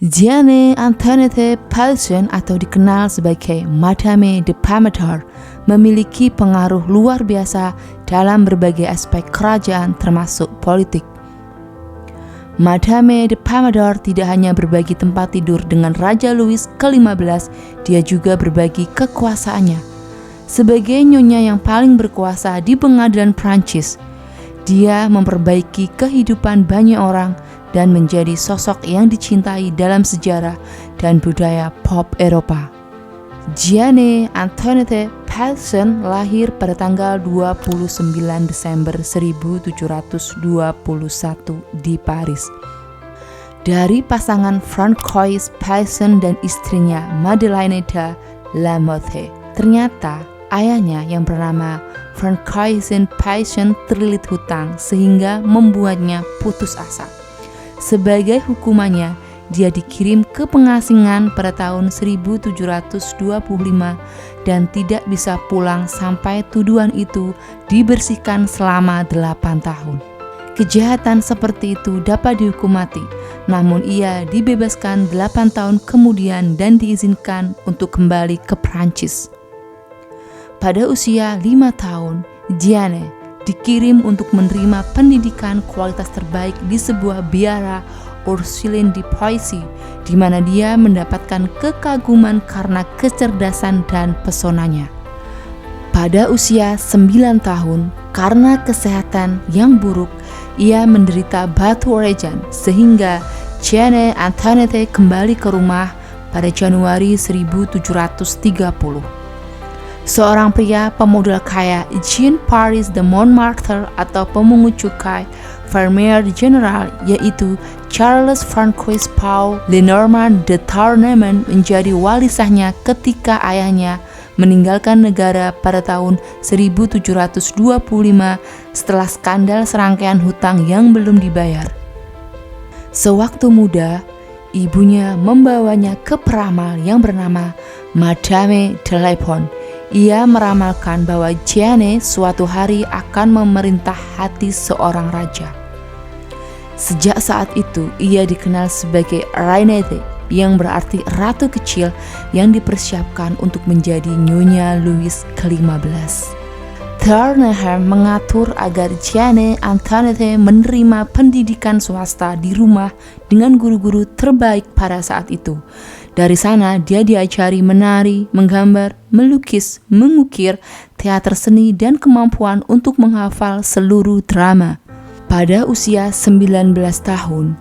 Jeanne Antoinette Payson atau dikenal sebagai Madame de Pompadour memiliki pengaruh luar biasa dalam berbagai aspek kerajaan termasuk politik. Madame de Pompadour tidak hanya berbagi tempat tidur dengan Raja Louis ke-15, dia juga berbagi kekuasaannya. Sebagai nyonya yang paling berkuasa di pengadilan Prancis, dia memperbaiki kehidupan banyak orang dan menjadi sosok yang dicintai dalam sejarah dan budaya pop Eropa. Jeanne Antoinette Payson lahir pada tanggal 29 Desember 1721 di Paris. Dari pasangan Francois Payson dan istrinya Madeleine de la Motte. Ternyata ayahnya yang bernama Francois Payson terlilit hutang sehingga membuatnya putus asa. Sebagai hukumannya, dia dikirim ke pengasingan pada tahun 1725 dan tidak bisa pulang sampai tuduhan itu dibersihkan selama 8 tahun. Kejahatan seperti itu dapat dihukum mati, namun ia dibebaskan 8 tahun kemudian dan diizinkan untuk kembali ke Prancis. Pada usia 5 tahun, Jeanne dikirim untuk menerima pendidikan kualitas terbaik di sebuah biara Ursuline de Poissy, di mana dia mendapatkan kekaguman karena kecerdasan dan pesonanya. Pada usia 9 tahun, karena kesehatan yang buruk, ia menderita batu orejan sehingga Jeanne Antoinette kembali ke rumah pada Januari 1730. Seorang pria pemodal kaya, Jean-Paris de Montmartre atau pemungut cukai Fermier General, yaitu Charles Francois Paul Lenormand de Tournemont, menjadi wali sahnya ketika ayahnya meninggalkan negara pada tahun 1725 setelah skandal serangkaian hutang yang belum dibayar. Sewaktu muda, ibunya membawanya ke peramal yang bernama Madame de Lepon. Ia meramalkan bahwa Jeanne suatu hari akan memerintah hati seorang raja. Sejak saat itu, ia dikenal sebagai Reinette, yang berarti ratu kecil yang dipersiapkan untuk menjadi nyonya Louis ke-15. Tourneham mengatur agar Jeanne Antoinette menerima pendidikan swasta di rumah dengan guru-guru terbaik pada saat itu. Dari sana dia diajari menari, menggambar, melukis, mengukir, teater seni, dan kemampuan untuk menghafal seluruh drama. Pada usia 19 tahun,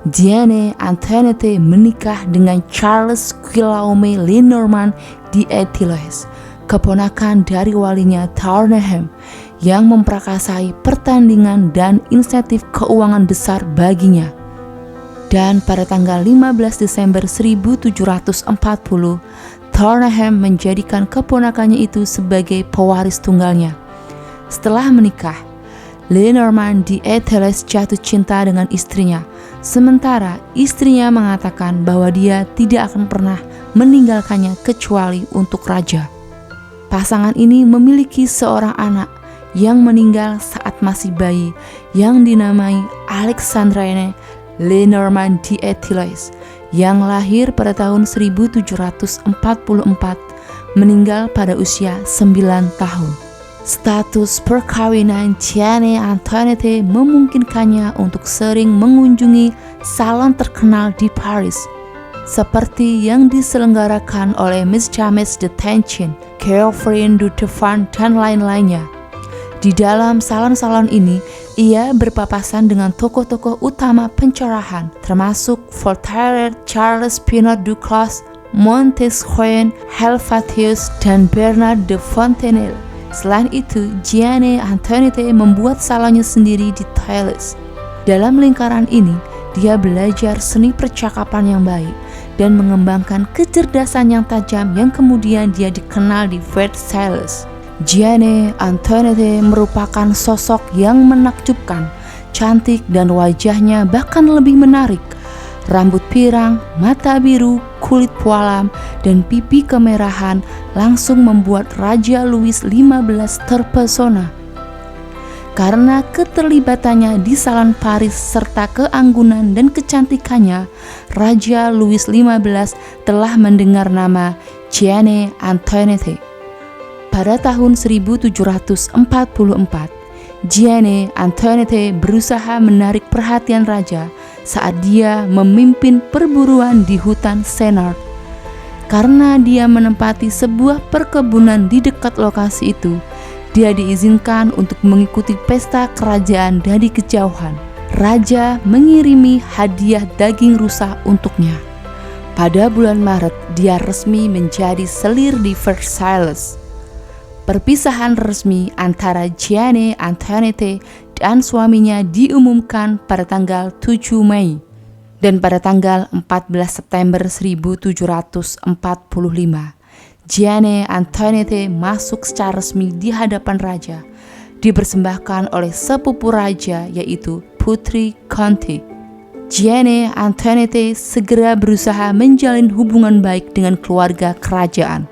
Jeanne Antoinette menikah dengan Charles Guillaume Lenormand d'Etioles, keponakan dari walinya Tourneham, yang memprakarsai pertandingan dan insentif keuangan besar baginya. Dan pada tanggal 15 Desember 1740, Tourneham menjadikan keponakannya itu sebagai pewaris tunggalnya. Setelah menikah, Lenormand d'Etioles jatuh cinta dengan istrinya, sementara istrinya mengatakan bahwa dia tidak akan pernah meninggalkannya kecuali untuk raja. Pasangan ini memiliki seorang anak yang meninggal saat masih bayi yang dinamai Alexandrine Lenormand d'Etioles, yang lahir pada tahun 1744, meninggal pada usia 9 tahun. Status perkawinan Jeanne Antoinette memungkinkannya untuk sering mengunjungi salon terkenal di Paris, seperti yang diselenggarakan oleh Miss James de Tencin, Catherine Dutevant, dan lain-lainnya. Di dalam salon-salon ini, ia berpapasan dengan tokoh-tokoh utama pencerahan, termasuk Voltaire, Charles Pinot Duclos, Montesquieu, Helvetius, dan Bernard de Fontenelle. Selain itu, Jeanne Antoinette membuat salonnya sendiri di Toulouse. Dalam lingkaran ini, dia belajar seni percakapan yang baik dan mengembangkan kecerdasan yang tajam yang kemudian dia dikenal di Versailles. Jeanne Antoinette merupakan sosok yang menakjubkan, cantik, dan wajahnya bahkan lebih menarik. Rambut pirang, mata biru, kulit pualam, dan pipi kemerahan langsung membuat Raja Louis XV terpesona. Karena keterlibatannya di Salon Paris serta keanggunan dan kecantikannya, Raja Louis XV telah mendengar nama Jeanne Antoinette. Pada tahun 1744, Jeanne Antoinette berusaha menarik perhatian raja saat dia memimpin perburuan di hutan Senart. Karena dia menempati sebuah perkebunan di dekat lokasi itu, dia diizinkan untuk mengikuti pesta kerajaan dari kejauhan. Raja mengirimi hadiah daging rusa untuknya. Pada bulan Maret, dia resmi menjadi selir di Versailles. Perpisahan resmi antara Jeanne Antoinette dan suaminya diumumkan pada tanggal 7 Mei. Dan pada tanggal 14 September 1745, Jeanne Antoinette masuk secara resmi di hadapan raja, dipersembahkan oleh sepupu raja yaitu Putri Conti. Jeanne Antoinette segera berusaha menjalin hubungan baik dengan keluarga kerajaan.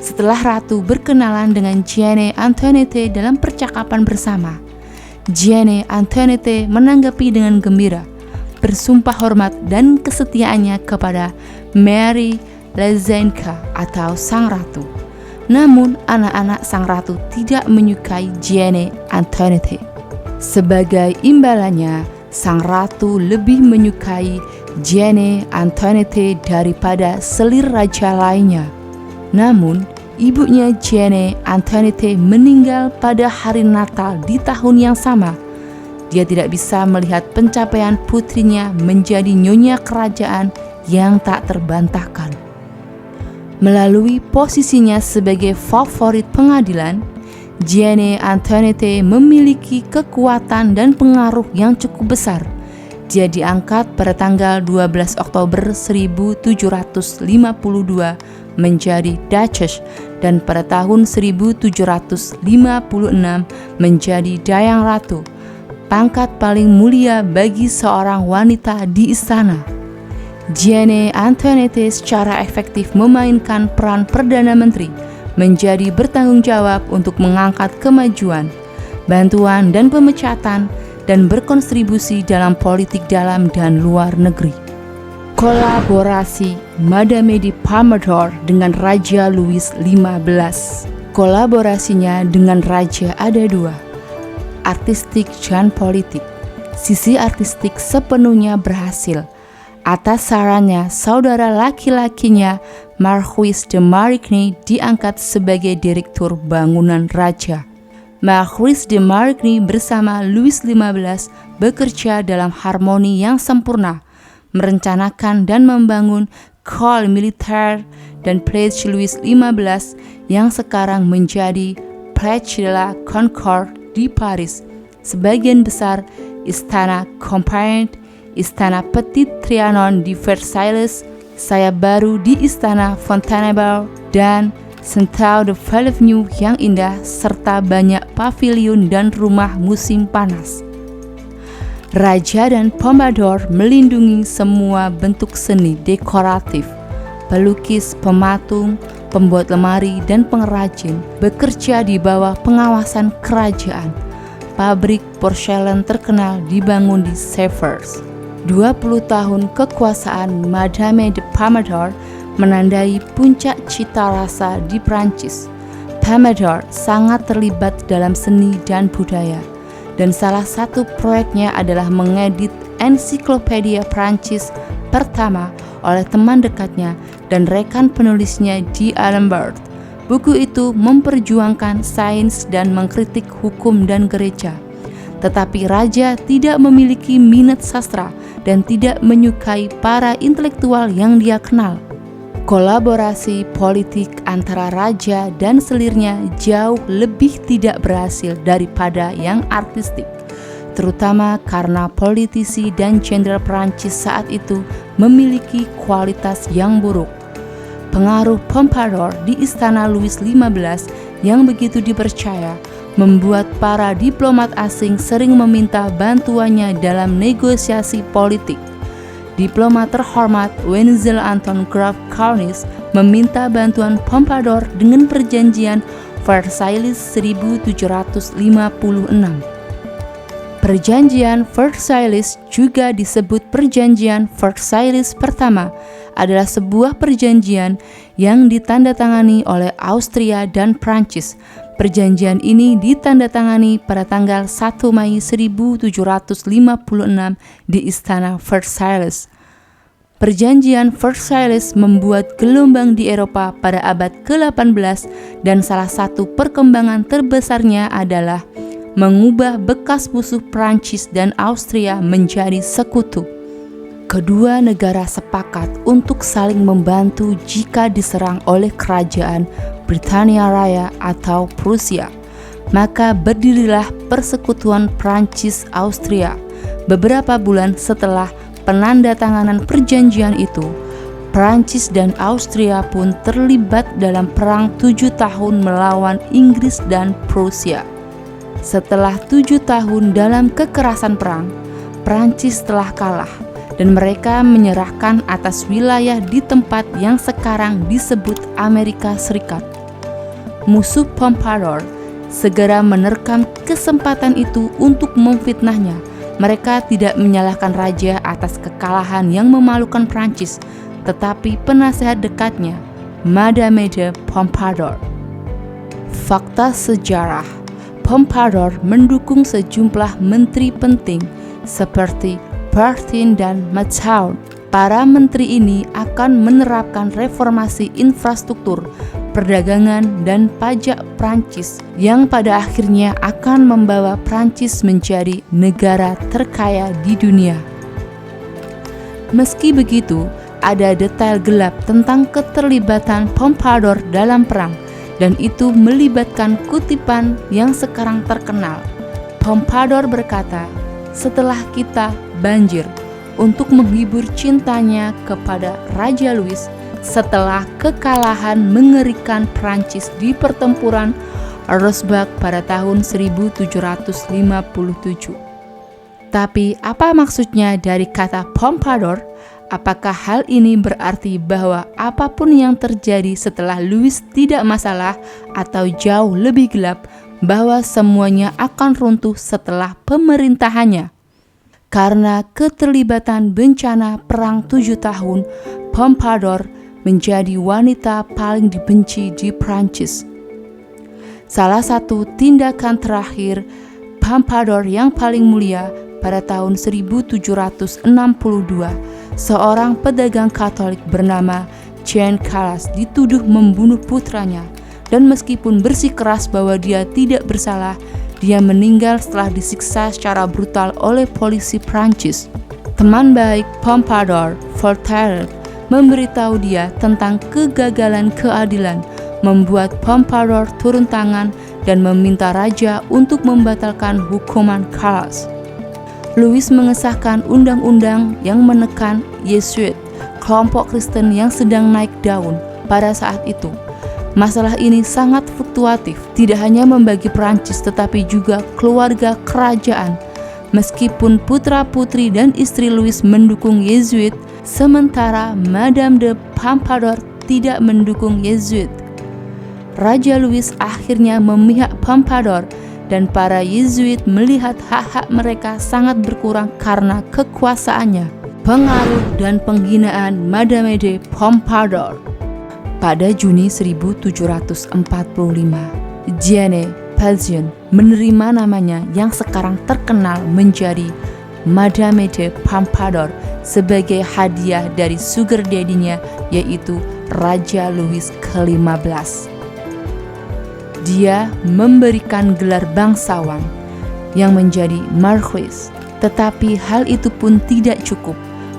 Setelah ratu berkenalan dengan Jeanne Antoinette dalam percakapan bersama, Jeanne Antoinette menanggapi dengan gembira, bersumpah hormat dan kesetiaannya kepada Mary Lezenka atau Sang Ratu. Namun anak-anak Sang Ratu tidak menyukai Jeanne Antoinette. Sebagai imbalannya, Sang Ratu lebih menyukai Jeanne Antoinette daripada selir raja lainnya. Namun, ibunya Jeanne Antoinette meninggal pada hari Natal di tahun yang sama. Dia tidak bisa melihat pencapaian putrinya menjadi nyonya kerajaan yang tak terbantahkan. Melalui posisinya sebagai favorit pengadilan, Jeanne Antoinette memiliki kekuatan dan pengaruh yang cukup besar. Dia diangkat pada tanggal 12 Oktober 1752 menjadi Duchess dan pada tahun 1756 menjadi Dayang Ratu, pangkat paling mulia bagi seorang wanita di istana. Jeanne Antoinette secara efektif memainkan peran Perdana Menteri, menjadi bertanggung jawab untuk mengangkat kemajuan, bantuan dan pemecatan, dan berkontribusi dalam politik dalam dan luar negeri. Kolaborasi Madame de Pompadour dengan Raja Louis XV. Kolaborasinya dengan Raja ada dua, artistik dan politik. Sisi artistik sepenuhnya berhasil. Atas sarannya, saudara laki-lakinya Marquis de Marigny diangkat sebagai direktur bangunan raja. Marquis de Marigny bersama Louis XV bekerja dalam harmoni yang sempurna, merencanakan dan membangun École Militaire dan Place Louis XV yang sekarang menjadi Place de la Concorde di Paris. Sebagian besar Istana Champagne, Istana Petit Trianon di Versailles, sayap baru di Istana Fontainebleau, dan Centau de Bellevue yang indah, serta banyak pavilion dan rumah musim panas. Raja dan Pompadour melindungi semua bentuk seni dekoratif. Pelukis, pematung, pembuat lemari, dan pengrajin bekerja di bawah pengawasan kerajaan. Pabrik porselen terkenal dibangun di Sevres. 20 tahun kekuasaan Madame de Pompadour menandai puncak cita rasa di Prancis. Pompadour sangat terlibat dalam seni dan budaya, dan salah satu proyeknya adalah mengedit ensiklopedia Prancis pertama oleh teman dekatnya dan rekan penulisnya D'Alembert. Buku itu memperjuangkan sains dan mengkritik hukum dan gereja. Tetapi raja tidak memiliki minat sastra dan tidak menyukai para intelektual yang dia kenal. Kolaborasi politik antara raja dan selirnya jauh lebih tidak berhasil daripada yang artistik, terutama karena politisi dan jenderal Prancis saat itu memiliki kualitas yang buruk. Pengaruh Pompadour di istana Louis XV yang begitu dipercaya membuat para diplomat asing sering meminta bantuannya dalam negosiasi politik. Diplomat terhormat Wenzel Anton Graf Cornish meminta bantuan Pompadour dengan perjanjian Versailles 1756. Perjanjian Versailles, juga disebut Perjanjian Versailles Pertama, adalah sebuah perjanjian yang ditandatangani oleh Austria dan Prancis. Perjanjian ini ditandatangani pada tanggal 1 Mei 1756 di Istana Versailles. Perjanjian Versailles membuat gelombang di Eropa pada abad ke-18 dan salah satu perkembangan terbesarnya adalah mengubah bekas musuh Prancis dan Austria menjadi sekutu. Kedua negara sepakat untuk saling membantu jika diserang oleh kerajaan Britania Raya atau Prusia. Maka berdirilah Persekutuan Prancis-Austria. Beberapa bulan setelah penandatanganan perjanjian itu, Prancis dan Austria pun terlibat dalam perang 7 tahun melawan Inggris dan Prusia. Setelah 7 tahun dalam kekerasan perang, Prancis telah kalah dan mereka menyerahkan atas wilayah di tempat yang sekarang disebut Amerika Serikat. Musuh Pompadour segera menerkam kesempatan itu untuk memfitnahnya. Mereka tidak menyalahkan raja atas kekalahan yang memalukan Prancis, tetapi penasehat dekatnya, Madame de Pompadour. Fakta sejarah: Pompadour mendukung sejumlah menteri penting seperti Bertin dan Mazarin. Para menteri ini akan menerapkan reformasi infrastruktur, perdagangan, dan pajak Prancis yang pada akhirnya akan membawa Prancis menjadi negara terkaya di dunia. Meski begitu, ada detail gelap tentang keterlibatan Pompadour dalam perang, dan itu melibatkan kutipan yang sekarang terkenal. Pompadour berkata, "Setelah kita banjir," untuk menghibur cintanya kepada Raja Louis setelah kekalahan mengerikan Prancis di pertempuran Rosbach pada tahun 1757. Tapi apa maksudnya dari kata Pompadour? Apakah hal ini berarti bahwa apapun yang terjadi setelah Louis tidak masalah atau jauh lebih gelap, bahwa semuanya akan runtuh setelah pemerintahannya? Karena keterlibatan bencana perang 7 tahun, Pompadour menjadi wanita paling dibenci di Prancis. Salah satu tindakan terakhir Pompadour yang paling mulia pada tahun 1762, seorang pedagang Katolik bernama Jean Calas dituduh membunuh putranya, dan meskipun bersikeras bahwa dia tidak bersalah, dia meninggal setelah disiksa secara brutal oleh polisi Prancis. Teman baik Pompadour, Voltaire, memberitahu dia tentang kegagalan keadilan, membuat Pompadour turun tangan dan meminta raja untuk membatalkan hukuman Calas. Louis mengesahkan undang-undang yang menekan Yesuit, kelompok Kristen yang sedang naik daun pada saat itu. Masalah ini sangat fluktuatif, tidak hanya membagi Prancis tetapi juga keluarga kerajaan. Meskipun putra-putri dan istri Louis mendukung Yesuit, sementara Madame de Pompadour tidak mendukung Yesuit. Raja Louis akhirnya memihak Pompadour, dan para Yesuit melihat hak-hak mereka sangat berkurang karena kekuasaannya, pengaruh dan penghinaan Madame de Pompadour. Pada Juni 1745, Jeanne Passion menerima namanya yang sekarang terkenal menjadi Madame de Pompadour sebagai hadiah dari sugar daddy-nya, yaitu Raja Louis ke-15. Dia memberikan gelar bangsawan yang menjadi Marquis, tetapi hal itu pun tidak cukup.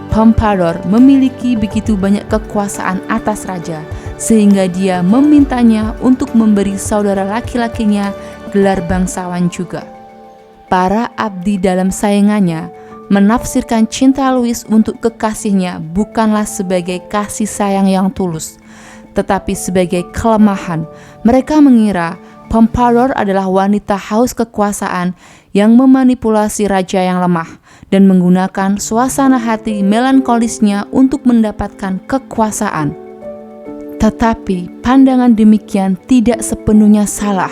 Pompadour memiliki begitu banyak kekuasaan atas raja, sehingga dia memintanya untuk memberi saudara laki-lakinya gelar bangsawan juga. Para abdi dalam saingannya menafsirkan cinta Louis untuk kekasihnya bukanlah sebagai kasih sayang yang tulus, tetapi sebagai kelemahan. Mereka mengira Pompadour adalah wanita haus kekuasaan yang memanipulasi raja yang lemah dan menggunakan suasana hati melankolisnya untuk mendapatkan kekuasaan. Tetapi pandangan demikian tidak sepenuhnya salah.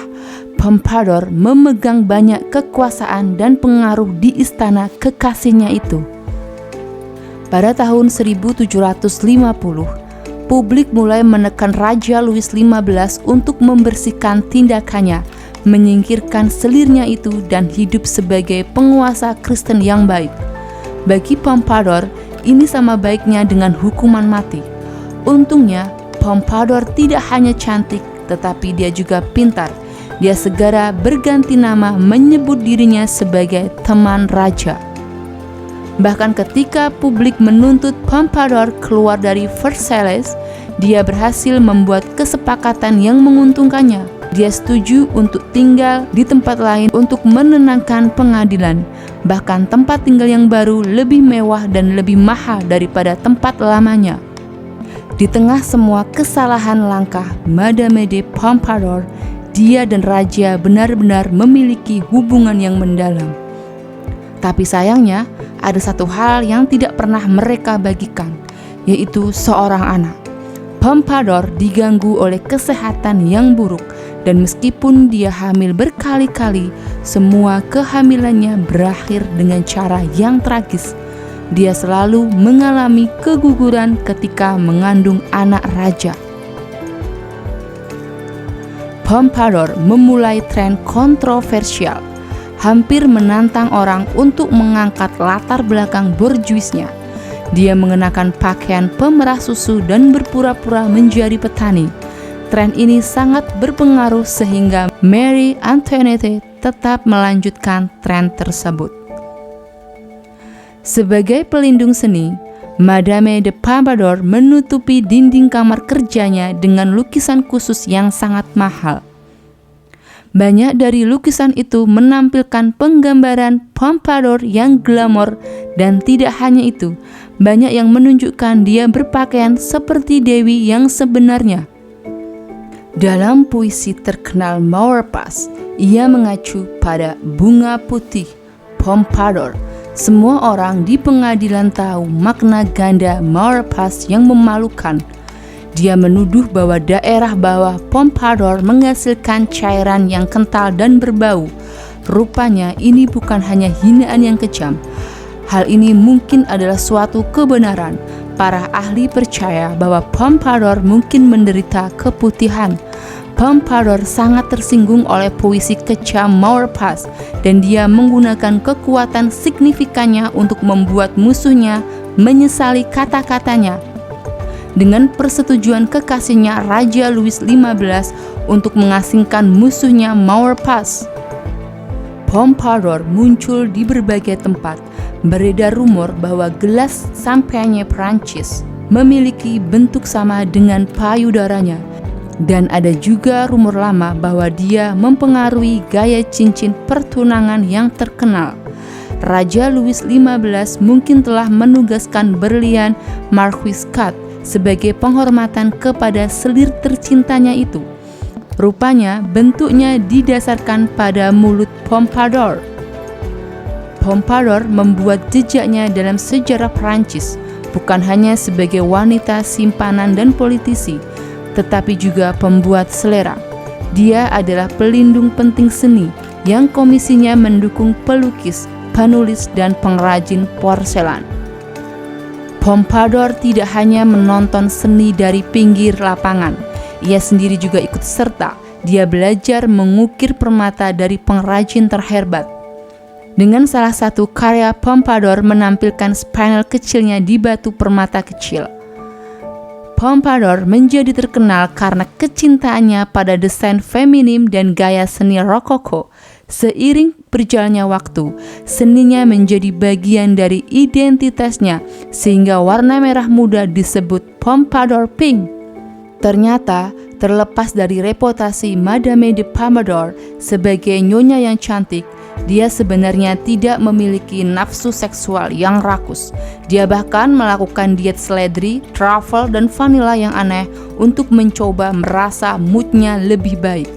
Pompadour memegang banyak kekuasaan dan pengaruh di istana kekasihnya itu. Pada tahun 1750, publik mulai menekan Raja Louis XV untuk membersihkan tindakannya, menyingkirkan selirnya itu dan hidup sebagai penguasa Kristen yang baik. Bagi Pompadour, ini sama baiknya dengan hukuman mati. Untungnya, Pompadour tidak hanya cantik, tetapi dia juga pintar. Dia segera berganti nama menyebut dirinya sebagai teman raja. Bahkan ketika publik menuntut Pompadour keluar dari Versailles, dia berhasil membuat kesepakatan yang menguntungkannya. Dia setuju untuk tinggal di tempat lain untuk menenangkan pengadilan. Bahkan tempat tinggal yang baru lebih mewah dan lebih mahal daripada tempat lamanya. Di tengah semua kesalahan langkah Madame de Pompadour, dia dan raja benar-benar memiliki hubungan yang mendalam. Tapi sayangnya, ada satu hal yang tidak pernah mereka bagikan, yaitu seorang anak. Pompadour diganggu oleh kesehatan yang buruk, dan meskipun dia hamil berkali-kali, semua kehamilannya berakhir dengan cara yang tragis. Dia selalu mengalami keguguran ketika mengandung anak raja. Pompadour memulai tren kontroversial, hampir menantang orang untuk mengangkat latar belakang borjuisnya. Dia mengenakan pakaian pemerah susu dan berpura-pura menjadi petani. Tren ini sangat berpengaruh sehingga Marie Antoinette tetap melanjutkan tren tersebut. Sebagai pelindung seni, Madame de Pompadour menutupi dinding kamar kerjanya dengan lukisan khusus yang sangat mahal. Banyak dari lukisan itu menampilkan penggambaran Pompadour yang glamor, dan tidak hanya itu, banyak yang menunjukkan dia berpakaian seperti dewi yang sebenarnya. Dalam puisi terkenal Maurepas, ia mengacu pada bunga putih Pompadour. Semua orang di pengadilan tahu makna ganda Maurepas yang memalukan. Dia menuduh bahwa daerah bawah Pompadour menghasilkan cairan yang kental dan berbau. Rupanya ini bukan hanya hinaan yang kejam. Hal ini mungkin adalah suatu kebenaran. Para ahli percaya bahwa Pompadour mungkin menderita keputihan. Pompadour sangat tersinggung oleh puisi kecam Maurepas, dan dia menggunakan kekuatan signifikannya untuk membuat musuhnya menyesali kata-katanya. Dengan persetujuan kekasihnya Raja Louis XV untuk mengasingkan musuhnya Maurepas, Pompadour muncul di berbagai tempat. Beredar rumor bahwa gelas sampainya Prancis memiliki bentuk sama dengan payudaranya. Dan ada juga rumor lama bahwa dia mempengaruhi gaya cincin pertunangan yang terkenal. Raja Louis XV mungkin telah menugaskan berlian Marquis Cut sebagai penghormatan kepada selir tercintanya itu. Rupanya bentuknya didasarkan pada mulut Pompadour. Pompadour membuat jejaknya dalam sejarah Prancis, bukan hanya sebagai wanita simpanan dan politisi, tetapi juga pembuat selera. Dia adalah pelindung penting seni yang komisinya mendukung pelukis, penulis, dan pengrajin porselen. Pompadour tidak hanya menonton seni dari pinggir lapangan, ia sendiri juga ikut serta. Dia belajar mengukir permata dari pengrajin terhebat. Dengan salah satu karya, Pompadour menampilkan spandel kecilnya di batu permata kecil. Pompadour menjadi terkenal karena kecintaannya pada desain feminim dan gaya seni rokoko. Seiring berjalannya waktu, seninya menjadi bagian dari identitasnya, sehingga warna merah muda disebut Pompadour Pink. Ternyata, terlepas dari reputasi Madame de Pompadour sebagai nyonya yang cantik, dia sebenarnya tidak memiliki nafsu seksual yang rakus. Dia bahkan melakukan diet seledri, truffle, dan vanila yang aneh untuk mencoba merasa moodnya lebih baik.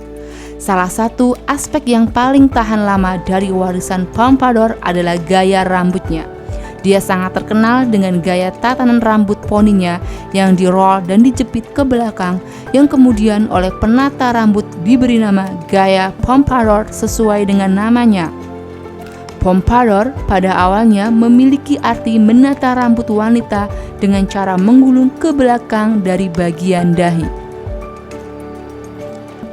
Salah satu aspek yang paling tahan lama dari warisan Pompadour adalah gaya rambutnya. Dia sangat terkenal dengan gaya tatanan rambut poninya yang di-roll dan dijepit ke belakang, yang kemudian oleh penata rambut diberi nama gaya pompadour sesuai dengan namanya. Pompadour pada awalnya memiliki arti menata rambut wanita dengan cara menggulung ke belakang dari bagian dahi.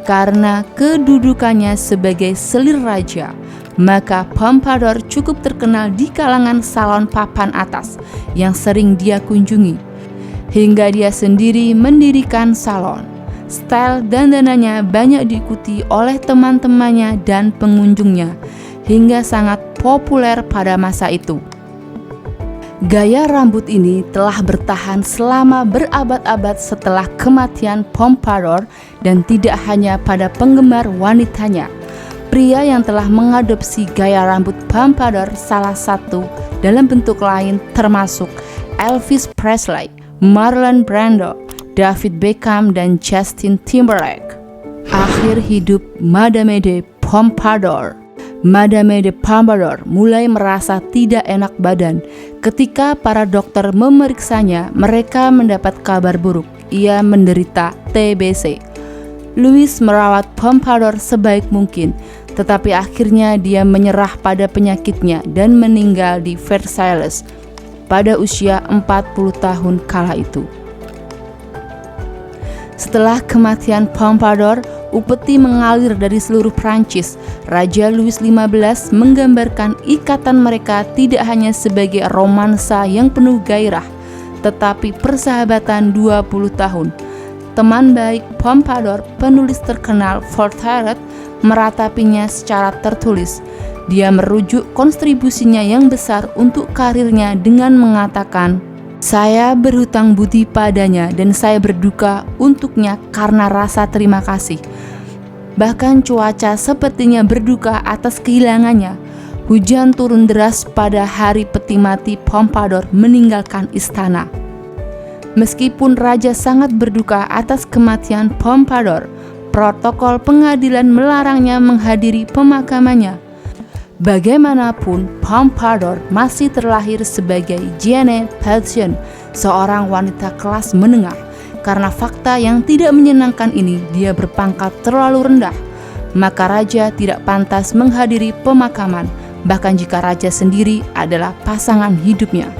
Karena kedudukannya sebagai selir raja, maka pompadour cukup terkenal di kalangan salon papan atas yang sering dia kunjungi, hingga dia sendiri mendirikan salon. Style dandanannya banyak diikuti oleh teman-temannya dan pengunjungnya, hingga sangat populer pada masa itu. Gaya rambut ini telah bertahan selama berabad-abad setelah kematian pompadour, dan tidak hanya pada penggemar wanitanya. Pria yang telah mengadopsi gaya rambut pompadour salah satu dalam bentuk lain termasuk Elvis Presley, Marlon Brando, David Beckham, dan Justin Timberlake. Akhir hidup Madame de Pompadour. Madame de Pompadour mulai merasa tidak enak badan. Ketika para dokter memeriksanya, mereka mendapat kabar buruk. Ia menderita TBC. Louis merawat Pompadour sebaik mungkin, tetapi akhirnya dia menyerah pada penyakitnya dan meninggal di Versailles pada usia 40 tahun kala itu. Setelah kematian Pompadour, upeti mengalir dari seluruh Prancis. Raja Louis XV menggambarkan ikatan mereka tidak hanya sebagai romansa yang penuh gairah, tetapi persahabatan 20 tahun. Teman baik Pompadour, penulis terkenal Voltaire, meratapinya secara tertulis. Dia merujuk kontribusinya yang besar untuk karirnya dengan mengatakan, "Saya berhutang budi padanya dan saya berduka untuknya karena rasa terima kasih. Bahkan cuaca sepertinya berduka atas kehilangannya. Hujan turun deras pada hari peti mati Pompadour meninggalkan istana." Meskipun raja sangat berduka atas kematian Pompadour, protokol pengadilan melarangnya menghadiri pemakamannya. Bagaimanapun, Pompadour masih terlahir sebagai Jeanne Passion, seorang wanita kelas menengah. Karena fakta yang tidak menyenangkan ini, dia berpangkat terlalu rendah, maka raja tidak pantas menghadiri pemakaman, bahkan jika raja sendiri adalah pasangan hidupnya.